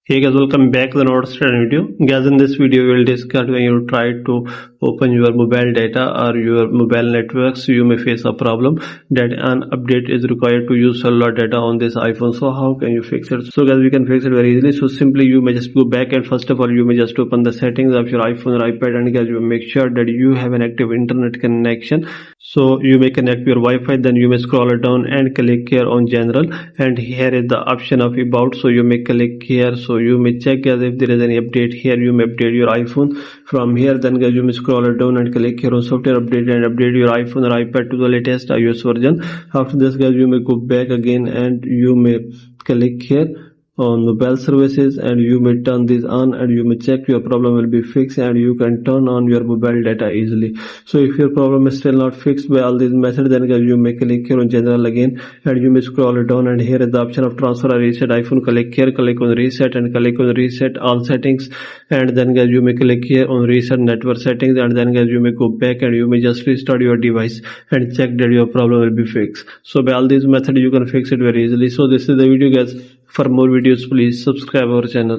Hey guys, welcome back to the another video. Guys, in this video we will discuss when you try to open your mobile data or your mobile networks, you may face a problem that an update is required to use cellular data on this iPhone. So how can you fix it? So guys, we can fix it very easily. So simply you may just go back and first of all you may just open the settings of your iPhone or iPad, and guys, you make sure that you have an active internet connection. So you may connect your Wi-Fi, then you may scroll it down and click here on general, and here is the option of about. So you may click here, so you may check as if there is any update here. You may update your iPhone from here. Then guys, you may scroll it down and click here on software update and update your iPhone or iPad to the latest iOS version. After this guys, you may go back again and you may click here on mobile services, and you may turn this on, and you may check your problem will be fixed, and you can turn on your mobile data easily. So if your problem is still not fixed by all these methods, then guys, you may click here on general again, and you may scroll it down, and here is the option of transfer or reset iPhone. Click here, click on reset, and click on reset all settings, and then guys, you may click here on reset network settings, and then guys, you may go back and you may just restart your device and check that your problem will be fixed. So by all these methods you can fix it very easily. So this is the video guys. For more videos, please subscribe our channel.